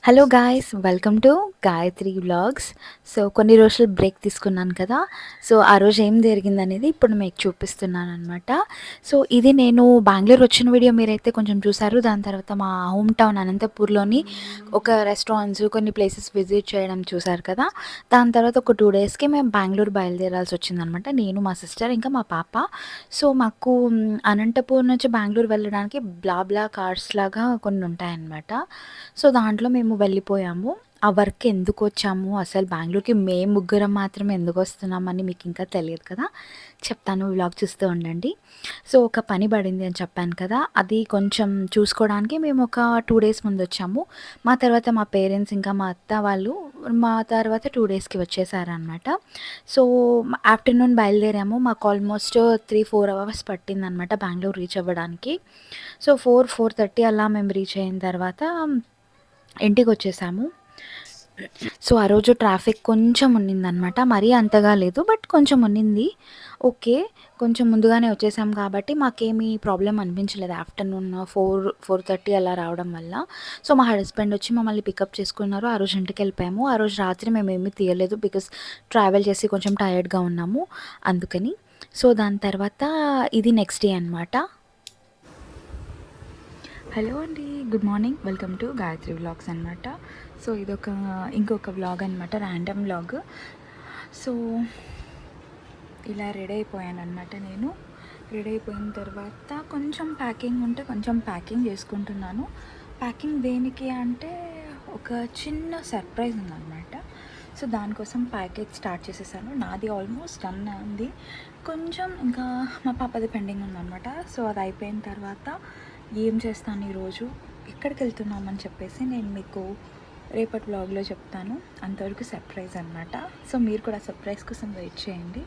Hello guys, welcome to Gayatri vlogs. So కొన్ని రోజులు break తీసుకున్నాను కదా. సో ఆ రోజు ఏం జరిగిందనేది ఇప్పుడు మీకు చూపిస్తున్నాను అనమాట. సో ఇది నేను బెంగళూరు వచ్చిన వీడియో మీరైతే కొంచెం చూసారు. దాని తర్వాత మా హోమ్ టౌన్ అనంతపూర్లోని ఒక రెస్టారెంట్స్, కొన్ని ప్లేసెస్ విజిట్ చేయడం చూసారు కదా. దాని తర్వాత ఒక 2 డేస్కి మేము బెంగళూరు బయలుదేరాల్సి వచ్చిందనమాట, నేను, మా సిస్టర్, ఇంకా మా పాప. సో మాకు అనంతపూర్ నుంచి బెంగళూరు వెళ్ళడానికి బ్లా కార్స్ లాగా కొన్ని ఉంటాయన్నమాట. సో దాంట్లో మేము వెళ్ళిపోయాము. ఆ వర్క్ ఎందుకు వచ్చాము, అసలు బెంగళూరుకి మేము ముగ్గురం మాత్రమే ఎందుకు వస్తున్నామని మీకు ఇంకా తెలియదు కదా. చెప్తాను, వ్లాగ్ చూస్తూ ఉండండి. సో ఒక పని పడింది అని చెప్పాను కదా, అది కొంచెం చూసుకోవడానికి మేము ఒక 2 డేస్ ముందు వచ్చాము. మా తర్వాత మా పేరెంట్స్ ఇంకా మా అత్త వాళ్ళు మా తర్వాత 2 డేస్కి వచ్చేసారనమాట. సో ఆఫ్టర్నూన్ బయలుదేరాము. మాకు ఆల్మోస్ట్ 3-4 అవర్స్ పట్టిందనమాట బెంగళూరు రీచ్ అవ్వడానికి. సో 4-4:30 అలా మేము రీచ్ అయిన తర్వాత ఇంటికొచ్చేసాము. సో ఆ రోజు ట్రాఫిక్ కొంచెం ఉన్నిందనమాట, మరీ అంతగా లేదు, బట్ కొంచెం ఉన్నింది. ఓకే, కొంచెం ముందుగానే వచ్చేసాం కాబట్టి మాకేమీ ప్రాబ్లం అనిపించలేదు ఆఫ్టర్నూన్ 4-4:30 అలా రావడం వల్ల. సో మా హస్బెండ్ వచ్చి మమ్మల్ని పికప్ చేసుకున్నారు. ఆ రోజు ఇంటికి వెళ్ళిపోయాము. ఆ రోజు రాత్రి మేమేమీ తీయలేదు, బికాస్ ట్రావెల్ చేసి కొంచెం టైర్డ్గా ఉన్నాము, అందుకని. సో దాని తర్వాత ఇది నెక్స్ట్ డే అనమాట. హలో అండి, good morning, welcome to Gayatri vlogs అనమాట. సో ఇదొక ఇంకొక వ్లాగ్ అనమాట, ర్యాండమ్ వ్లాగ్. సో ఇలా రెడీ అయిపోయాను అనమాట. నేను రెడీ అయిపోయిన తర్వాత కొంచెం ప్యాకింగ్ ఉంటే కొంచెం ప్యాకింగ్ చేసుకుంటున్నాను. ప్యాకింగ్ దేనికి అంటే ఒక చిన్న సర్ప్రైజ్ ఉందన్నమాట. సో దానికోసం ప్యాకేజ్ స్టార్ట్ చేసేసాను. నాది ఆల్మోస్ట్ డన్ ఉంది, కొంచెం ఇంకా మా పాపది పెండింగ్ ఉందన్నమాట. సో అది అయిపోయిన తర్వాత ఏం చేస్తాను ఈరోజు, ఎక్కడికి వెళ్తున్నామని చెప్పేసి నేను మీకు రేపటి వ్లాగ్లో చెప్తాను. అంతవరకు సర్ప్రైజ్ అనమాట. సో మీరు కూడా సర్ప్రైజ్ కోసం వెయిట్ చేయండి.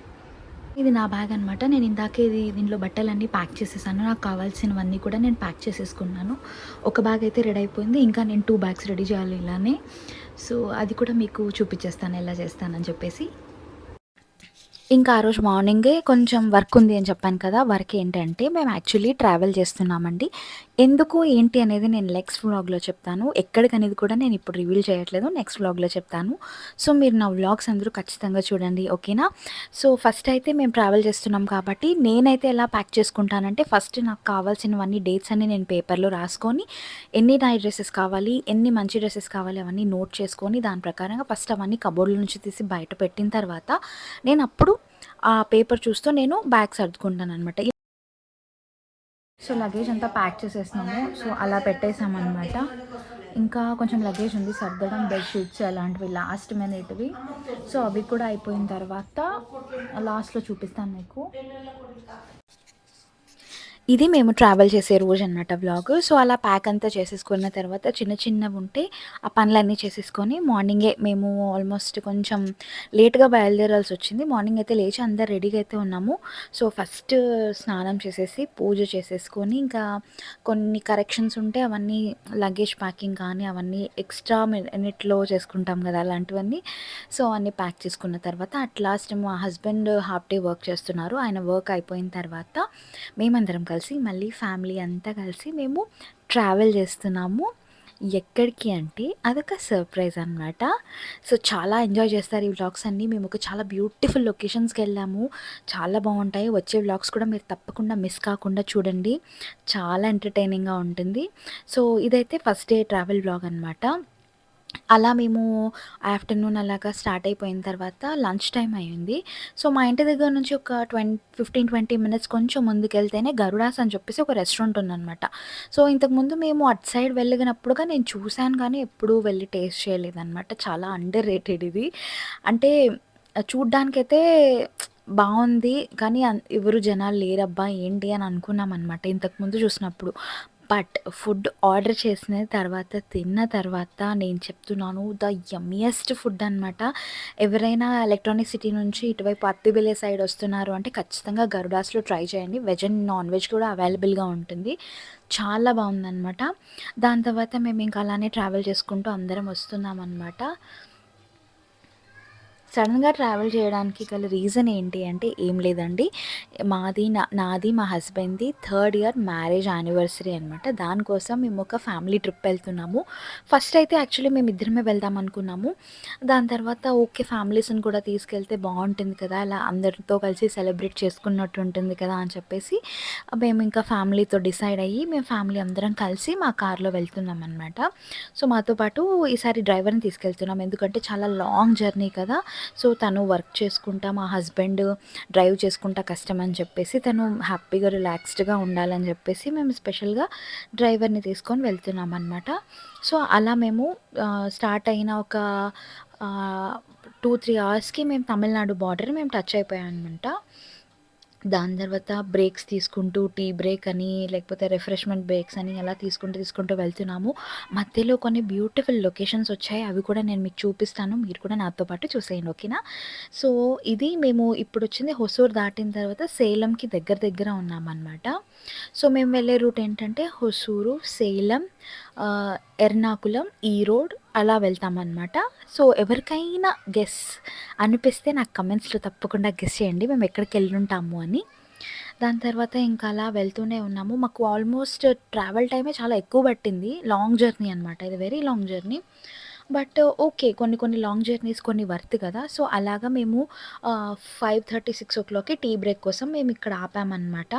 ఇది నా బ్యాగ్ అనమాట. నేను ఇందాకే దీంట్లో బట్టలన్నీ ప్యాక్ చేసేసాను. నాకు కావాల్సినవన్నీ కూడా నేను ప్యాక్ చేసేసుకున్నాను. ఒక బ్యాగ్ అయితే రెడీ అయిపోయింది, ఇంకా నేను 2 బ్యాగ్స్ రెడీ చేయాలి ఇలానే. సో అది కూడా మీకు చూపించేస్తాను ఎలా చేస్తానని చెప్పేసి. ఇంకా ఆ రోజు మార్నింగే కొంచెం వర్క్ ఉంది అని చెప్పాను కదా. వర్క్ ఏంటంటే మేము యాక్చువల్లీ ట్రావెల్ చేస్తున్నామండి. ఎందుకు ఏంటి అనేది నేను నెక్స్ట్ వ్లాగ్లో చెప్తాను. ఎక్కడికనేది కూడా నేను ఇప్పుడు రివీల్ చేయట్లేదు, నెక్స్ట్ వ్లాగ్లో చెప్తాను. సో మీరు నా వ్లాగ్స్ అందరూ ఖచ్చితంగా చూడండి, ఓకేనా. సో ఫస్ట్ అయితే మేము ట్రావెల్ చేస్తున్నాం కాబట్టి నేనైతే ఎలా ప్యాక్ చేసుకుంటానంటే, ఫస్ట్ నాకు కావాల్సినవన్నీ డేట్స్ అన్ని నేను పేపర్లో రాసుకొని, ఎన్ని నైట్ డ్రెస్సెస్ కావాలి, ఎన్ని మంచి డ్రెస్సెస్ కావాలి అవన్నీ నోట్ చేసుకొని, దాని ప్రకారంగా ఫస్ట్ అవన్నీ కబోర్డ్ల నుంచి తీసి బయట పెట్టిన తర్వాత నేను అప్పుడు ఆ పేపర్ చూస్తూ నేను బ్యాగ్ సర్దుకుంటాను అనమాట. సో లగేజ్ అంతా ప్యాక్ చేసేసినాము. సో అలా పెట్టేసామన్నమాట. ఇంకా కొంచెం లగేజ్ ఉంది సర్దడం, బెడ్షీట్స్ అలాంటివి లాస్ట్ మినిట్వి. సో అవి కూడా అయిపోయిన తర్వాత లాస్ట్లో చూపిస్తాను మీకు. ఇది మేము ట్రావెల్ చేసే రోజు అనమాట వ్లాగ్. సో అలా ప్యాక్ అంతా చేసేసుకున్న తర్వాత చిన్న చిన్నవి ఉంటే ఆ పనులన్నీ చేసేసుకొని మార్నింగే మేము ఆల్మోస్ట్ కొంచెం లేట్గా బయలుదేరాల్సి వచ్చింది. మార్నింగ్ అయితే లేచి అందరు రెడీగా అయితే ఉన్నాము. సో ఫస్ట్ స్నానం చేసేసి పూజ చేసేసుకొని, ఇంకా కొన్ని కరెక్షన్స్ ఉంటే అవన్నీ లగేజ్ ప్యాకింగ్ కానీ అవన్నీ ఎక్స్ట్రా మినిట్లో చేసుకుంటాం కదా అలాంటివన్నీ. సో అన్నీ ప్యాక్ చేసుకున్న తర్వాత అట్ లాస్ట్ మా హస్బెండ్ హాఫ్ డే వర్క్ చేస్తున్నారు. ఆయన వర్క్ అయిపోయిన తర్వాత మేమందరం కలిసి మళ్ళీ ఫ్యామిలీ అంతా కలిసి మేము ట్రావెల్ చేస్తున్నాము. ఎక్కడికి అంటే అదొక సర్ప్రైజ్ అనమాట. సో చాలా ఎంజాయ్ చేస్తారు ఈ వ్లాగ్స్ అన్నీ. మేము ఒక చాలా బ్యూటిఫుల్ లొకేషన్స్కి వెళ్ళాము, చాలా బాగుంటాయి. వచ్చే వ్లాగ్స్ కూడా మీరు తప్పకుండా మిస్ కాకుండా చూడండి, చాలా ఎంటర్టైనింగ్గా ఉంటుంది. సో ఇదైతే ఫస్ట్ డే ట్రావెల్ వ్లాగ్ అనమాట. అలా మేము ఆఫ్టర్నూన్ అలాగా స్టార్ట్ అయిపోయిన తర్వాత లంచ్ టైం అయింది. సో మా ఇంటి దగ్గర నుంచి ఒక 15-20 మినిట్స్ కొంచెం ముందుకెళ్తేనే గరుడాస్ అని చెప్పేసి ఒక రెస్టారెంట్ ఉందన్నమాట. సో ఇంతకుముందు మేము అటు సైడ్ వెళ్ళినప్పుడుగా నేను చూశాను కానీ ఎప్పుడూ వెళ్ళి టేస్ట్ చేయలేదన్నమాట. చాలా అండర్ రేటెడ్ ఇది. అంటే చూడ్డానికైతే బాగుంది కానీ ఎవరు జనాలు లేరబ్బా ఏంటి అని అనుకున్నాం అనమాట ఇంతకుముందు చూసినప్పుడు. బట్ ఫుడ్ ఆర్డర్ చేసిన తర్వాత తిన్న తర్వాత నేను చెప్తున్నాను, ద యమ్మియెస్ట్ ఫుడ్ అనమాట. ఎవరైనా ఎలక్ట్రానిక్ సిటీ నుంచి ఇటువైపు అత్తిబెలే సైడ్ వస్తున్నారు అంటే ఖచ్చితంగా గరుడాస్లో ట్రై చేయండి. వెజ్ అండ్ నాన్ వెజ్ కూడా అవైలబుల్గా ఉంటుంది. చాలా బాగుందన్నమాట. దాని తర్వాత మేము ఇంకా అలానే ట్రావెల్ చేసుకుంటూ అందరం వస్తున్నాం అనమాట. సడన్‌గా ట్రావెల్ చేయడానికి గల రీజన్ ఏంటి అంటే ఏం లేదండి. నాది మా హస్బెండ్‌ది థర్డ్ ఇయర్ మ్యారేజ్ యానివర్సరీ అనమాట. దానికోసం మేము ఒక ఫ్యామిలీ ట్రిప్ వెళ్తున్నాము. ఫస్ట్ అయితే యాక్చువల్లీ మేమిద్దరమే వెళ్దాం అనుకున్నాము. దాని తర్వాత ఓకే, ఫ్యామిలీస్‌ని కూడా తీసుకెళ్తే బావుంటుంది కదా! అలా అందరితో కలిసి సెలబ్రేట్ చేసుకున్నట్టు ఉంటుంది కదా అని చెప్పేసి మేము ఇంకా ఫ్యామిలీతో డిసైడ్ అయ్యి మేము ఫ్యామిలీ అందరం కలిసి మా కార్‌లో వెళ్తున్నామనమాట. సో, మాతో పాటు ఈసారి డ్రైవర్‌ని తీసుకెళ్తున్నాం. ఎందుకంటే చాలా లాంగ్ జర్నీ కదా! సో, తను వర్క్ చేసుకుంటా, మా హస్బెండ్ డ్రైవ్ చేసుకుంటా కష్టమని చెప్పేసి, తను హ్యాపీగా రిలాక్స్డ్‌గా ఉండాలని చెప్పేసి మేము స్పెషల్‌గా డ్రైవర్‌ని తీసుకొని వెళ్తున్నామనమాట. సో, అలా మేము స్టార్ట్ అయిన ఒక 2, 3 అవర్స్‌కి మేము తమిళనాడు బార్డర్ మేము టచ్ అయిపోయామనమాట. దాని తర్వాత బ్రేక్స్ తీసుకుంటూ టీ బ్రేక్ అని, లేకపోతే రిఫ్రెష్‌మెంట్ బ్రేక్స్ అని అలా తీసుకుంటూ వెళ్తున్నాము. మధ్యలో కొన్ని బ్యూటిఫుల్ లొకేషన్స్ వచ్చాయి. అవి కూడా నేను మీకు చూపిస్తాను. మీరు కూడా నాతో పాటు చూసేయండి. ఓకేనా? సో, ఇది మేము ఇప్పుడొచ్చింది హొసూర్ దాటిన తర్వాత సేలంకి దగ్గర ఉన్నామనమాట. సో, మేము వెళ్ళే రూట్ ఏంటంటే హొసూరు, సేలం, ఎర్నాకుళం, ఈరోడ్ అలా వెళ్తామనమాట. సో, ఎవరికైనా గెస్ అనిపిస్తే నాకు కమెంట్స్‌లో తప్పకుండా గెస్ చేయండి మేము ఎక్కడికెళ్ళుంటాము అని. దాని తర్వాత ఇంకా అలా వెళ్తూనే ఉన్నాము. మాకు ఆల్మోస్ట్ ట్రావెల్ టైమే చాలా ఎక్కువ పట్టింది. లాంగ్ జర్నీ అనమాట. ఇది very long journey. But okay. కొన్ని లాంగ్ జర్నీస్ కొన్ని వర్త్ కదా! సో, అలాగా మేము 5:30, 6:00కి టీ బ్రేక్ కోసం మేమిక్కడ ఆపామనమాట.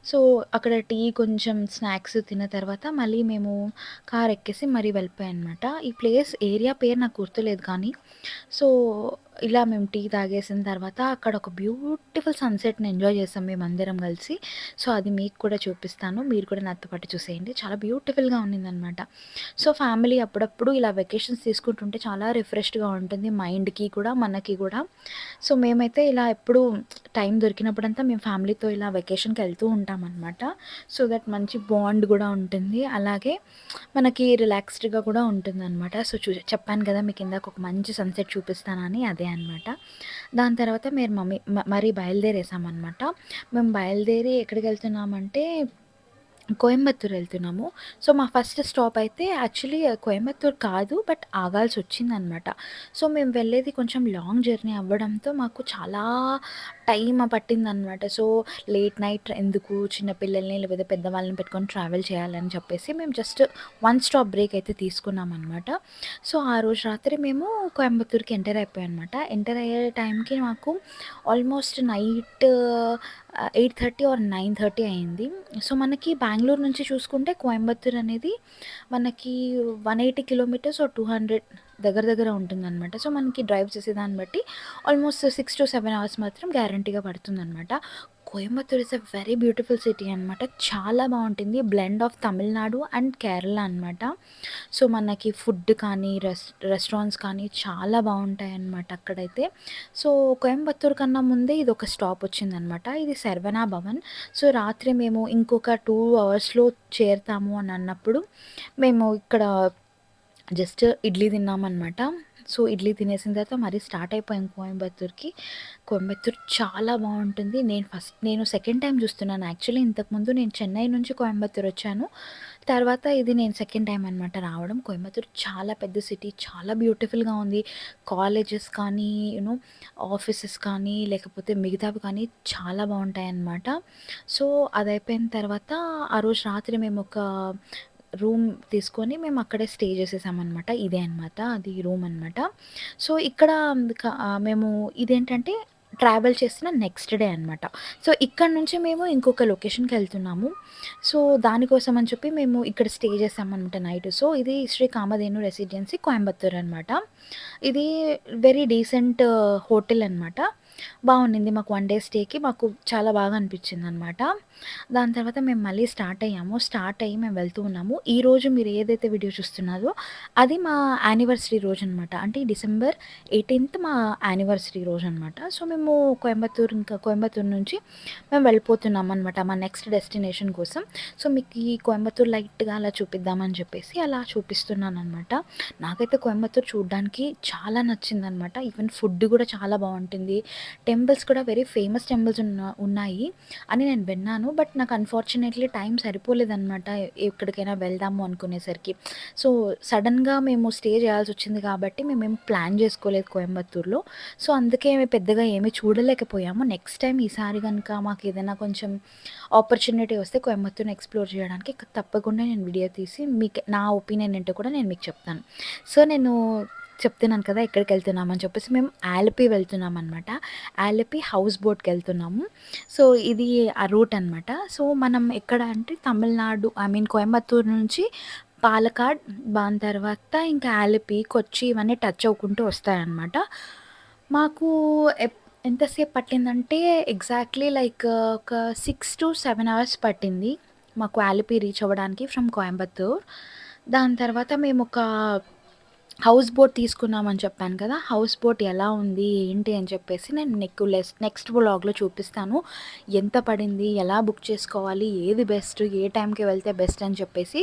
సో, అక్కడ టీ కొంచెం స్నాక్స్ తిన్న తర్వాత మళ్ళీ మేము కార్ ఎక్కేసి మరీ వెళ్ళిపోయామనమాట. ఈ ఏరియా పేరు నాకు గుర్తులేదు కానీ, సో, ఇలా మేము టీ తాగేసిన తర్వాత అక్కడ ఒక బ్యూటిఫుల్ సన్‌సెట్‌ని ఎంజాయ్ చేసాం మేమందరం కలిసి. సో, అది మీకు కూడా చూపిస్తాను. మీరు కూడా నాతో పాటు చూసేయండి. చాలా బ్యూటిఫుల్‌గా ఉన్నిందనమాట. సో, ఫ్యామిలీ అప్పుడప్పుడు ఇలా వెకేషన్స్ తీసుకుంటుంటే చాలా రిఫ్రెష్డ్‌గా ఉంటుంది మైండ్‌కి కూడా, మనకి కూడా. సో, మేమైతే ఇలా ఎప్పుడూ టైం దొరికినప్పుడంతా మేము ఫ్యామిలీతో ఇలా వెకేషన్‌కి వెళ్తూ ఉంటామనమాట. సో దట్ మంచి బాండ్ గూడా ఉంటుంది. అలాగే మనకి రిలాక్స్డ్‌గా కూడా ఉంటుందనమాట. సో, చెప్పాను కదా మీకు ఇందాక ఒక మంచి సన్‌సెట్ చూపిస్తానని, అదే అనమాట. దాని తర్వాత మీరు మరి బయలుదేరేసామనమాట. మేము బయలుదేరి ఎక్కడికెళ్తున్నామంటే కోయంబత్తూర్ ఎళ్తున్నాము. సో, మా ఫస్ట్ స్టాప్ అయితే యాక్చువల్లీ కోయంబత్తూర్ కాదు. బట్ ఆగాల్సొచ్చిందనమాట. సో, మేము వెళ్ళేది కొంచెం లాంగ్ జర్నీ అవ్వడంతో మాకు చాలా టైం పట్టిందనమాట. సో, లేట్ నైట్ ఎందుకు చిన్న పిల్లల్ని లేకపోతే పెద్దవాళ్ళని పెట్టుకొని ట్రావెల్ చేయాలని చెప్పేసి మేము జస్ట్ వన్ స్టాప్ బ్రేక్ అయితే తీసుకున్నామనమాట. సో, ఆ రోజు రాత్రి మేము కోయంబత్తూర్‌కి ఎంటర్ అయిపోయామనమాట. ఎంటర్ అయ్యే టైంకి మాకు ఆల్మోస్ట్ నైట్ 8:30 ఆర్ 9:30 అయింది. సో, మనకి బెంగుళూరు నుంచి చూసుకుంటే కోయంబత్తూర్ అనేది మనకి 180 కిలోమీటర్స్ ఆర్ 200 దగ్గర ఉంటుందనమాట. సో, మనకి డ్రైవ్ చేసేదాన్ని బట్టి ఆల్మోస్ట్ 6-7 అవర్స్ మాత్రం గ్యారంటీగా పడుతుందనమాట. Coimbatore is a very beautiful city అనమాట. చాలా బావుంటుంది. Blend of Tamil Nadu and Kerala అనమాట. సో, మనకి ఫుడ్ కానీ, రెస్టారెంట్స్ కానీ చాలా బావుంటాయన్నమాట అక్కడైతే. సో, కోయంబత్తూర్ కన్నా ముందే ఇదొక స్టాప్ వచ్చిందనమాట. ఇది శరవణ భవన్. సో, రాత్రి మేము ఇంకొక 2 అవర్స్‌లో చేరుతాము అని అన్నప్పుడు మేము ఇక్కడ జస్ట్ ఇడ్లీ తిన్నామనమాట. సో, ఇడ్లీ తినేసిన తర్వాత మరీ స్టార్ట్ అయిపోయాం కోయంబత్తూర్‌కి. కోయంబత్తూర్ చాలా బావుంటుంది. నేను సెకండ్ టైమ్ చూస్తున్నాను యాక్చువల్లీ. ఇంతకుముందు నేను చెన్నై నుంచి కోయంబత్తూర్ వచ్చాను. తర్వాత ఇది నేను సెకండ్ టైమ్ అనమాట రావడం. కోయంబత్తూర్ చాలా పెద్ద సిటీ. చాలా బ్యూటిఫుల్‌గా ఉంది. కాలేజెస్ కానీ, ఆఫీసెస్ కానీ, లేకపోతే మిగతావి కానీ చాలా బావుంటాయన్నమాట. సో, అదయిపోయిన తర్వాత ఆ రోజు రాత్రి మేమొక రూమ్ తీసుకొని మేము అక్కడే స్టే చేసేసామనమాట. ఇదే అనమాట. అది రూమ్ అనమాట. సో, ఇక్కడ మేము ఇదేంటంటే ట్రావెల్ చేసిన నెక్స్ట్ డే అనమాట. సో, ఇక్కడ నుంచి మేము ఇంకొక లొకేషన్‌కెళ్తున్నాము. సో, దానికోసం అని చెప్పి మేము ఇక్కడ స్టే చేసామనమాట నైట్. సో, ఇది శ్రీ కామధేను రెసిడెన్సీ కోయంబత్తూర్ అనమాట. ఇది వెరీ డీసెంట్ హోటల్ అనమాట. బావున్నింది. మాకు 1 డే స్టేకి మాకు చాలా బాగా అనిపించిందనమాట. దాని తర్వాత మేము మళ్ళీ స్టార్ట్ అయ్యాము. స్టార్ట్ అయ్యి మేము వెళ్తూ ఉన్నాము. ఈరోజు మీరు ఏదైతే వీడియో చూస్తున్నారో అది మా యానివర్సరీ రోజనమాట. అంటే డిసెంబర్ 18థ్ మా యానివర్సరీ రోజనమాట. సో, మేము కోయంబత్తూర్ నుంచి మేము వెళ్ళిపోతున్నామనమాట మా నెక్స్ట్ డెస్టినేషన్ కోసం. సో, మీకు ఈ కోయంబత్తూర్ లైట్‌గా అలా చూపిద్దామని చెప్పేసి అలా చూపిస్తున్నాననమాట. నాకైతే కోయంబత్తూర్ చూడ్డానికి చాలా నచ్చిందనమాట. ఈవెన్ ఫుడ్ కూడా చాలా బావుంటుంది. టెంపుల్స్ కూడా వెరీ ఫేమస్ టెంపుల్స్ ఉన్నాయి అని నేను విన్నాను. బట్ నాకు అన్ఫార్చునేట్లీ టైం సరిపోలేదనమాట ఎక్కడికైనా వెళ్దాము అనుకునేసరికి. సో సడన్గా మేము స్టే చేయాల్సి వచ్చింది కాబట్టి మేమేం ప్లాన్ చేసుకోలేదు కోయంబత్తూర్లో. సో అందుకే పెద్దగా ఏమీ చూడలేకపోయాము. నెక్స్ట్ టైం ఈసారి కనుక మాకు ఏదైనా కొంచెం ఆపర్చునిటీ వస్తే కోయంబత్తూర్ని ఎక్స్ప్లోర్ చేయడానికి తప్పకుండా నేను వీడియో తీసి మీకు నా ఒపీనియన్ ఏంటో కూడా నేను మీకు చెప్తాను. సో నేను చెప్తున్నాను కదా ఎక్కడికి వెళ్తున్నామని చెప్పేసి, మేము ఆలపి వెళ్తున్నాం అనమాట. ఆలపి హౌస్ బోట్కి వెళ్తున్నాము. సో ఇది ఆ రూట్ అనమాట. సో మనం ఎక్కడ అంటే తమిళనాడు, ఐ మీన్ కోయంబత్తూరు నుంచి పాలకాడ్, దాని తర్వాత ఇంకా ఆలపి, కొచ్చి ఇవన్నీ టచ్ అవ్వుకుంటూ వస్తాయన్నమాట. మాకు ఎంతసేపు పట్టిందంటే ఎగ్జాక్ట్లీ లైక్ ఒక 6 to 7 అవర్స్ పట్టింది మాకు ఆలపి రీచ్ అవ్వడానికి ఫ్రమ్ కోయంబత్తూర్. దాని తర్వాత మేము ఒక హౌస్ బోట్ తీసుకున్నామని చెప్పాను కదా! హౌస్ బోట్ ఎలా ఉంది, ఏంటి అని చెప్పేసి నేను నెక్స్ట్ వ్లాగ్‌లో చూపిస్తాను. ఎంత పడింది, ఎలా బుక్ చేసుకోవాలి, ఏది బెస్ట్, ఏ టైంకి వెళ్తే బెస్ట్ అని చెప్పేసి.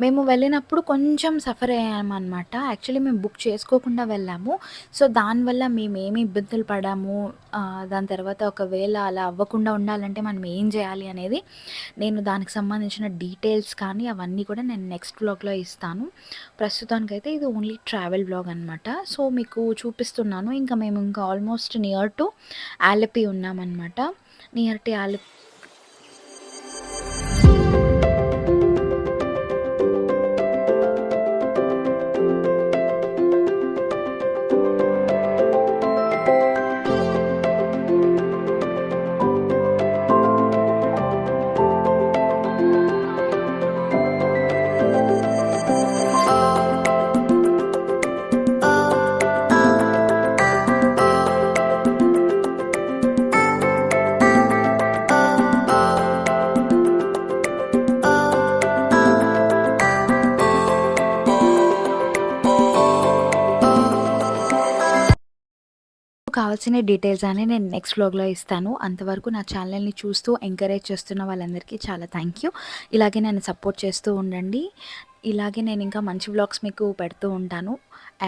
మేము వెళ్ళినప్పుడు కొంచెం సఫర్ అయ్యామనమాట. యాక్చువల్లీ మేము బుక్ చేసుకోకుండా వెళ్ళాము. సో దానివల్ల మేమేమి ఇబ్బందులు పడాము, దాని తర్వాత ఒకవేళ అలా అవ్వకుండా ఉండాలంటే మనం ఏం చేయాలి అనేది నేను దానికి సంబంధించిన డీటెయిల్స్ కానీ అవన్నీ కూడా నేను నెక్స్ట్ వ్లాగ్‌లో ఇస్తాను. ప్రస్తుతానికైతే ఇది ఓన్లీ ట్రావెల్ వ్లాగ్ అనమాట. సో మీకు చూపిస్తున్నాను. ఇంకా మేము ఇంకా ఆల్మోస్ట్ నియర్ టు ఆలపి ఉన్నామన్నమాట. నియర్ టు ఆలపి కావాల్సిన డీటెయిల్స్ అని నేను నెక్స్ట్ వ్లాగ్‌లో ఇస్తాను. అంతవరకు నా ఛానల్‌ని చూస్తూ ఎంకరేజ్ చేస్తున్న వాళ్ళందరికీ చాలా థ్యాంక్ యూ. ఇలాగే నన్ను సపోర్ట్ చేస్తూ ఉండండి. ఇలాగే నేను ఇంకా మంచి వ్లాగ్స్ మీకు పెడుతూ ఉంటాను.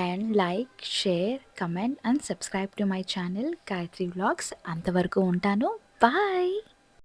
And like, share, comment and subscribe to my channel Gayatri vlogs. అంతవరకు ఉంటాను. బాయ్.